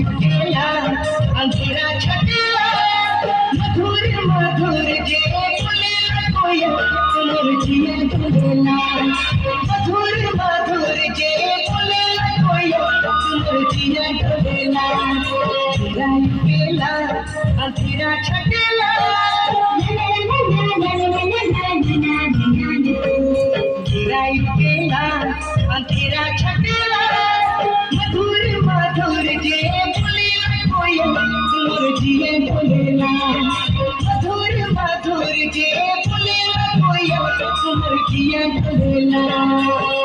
केला अंधेरा छटेला मधुर मधुर जे बोले कोई तुमर जिया डोलेला मधुर मधुर जे बोले कोई तुमर जिया डोलेला केला अंधेरा छटेला केला अंधेरा छटेला मधुर मधुर जे बोले कोई तुमर जिया डोलेला मधुर मधुर जे बोले कोई तुमर जिया डोलेला।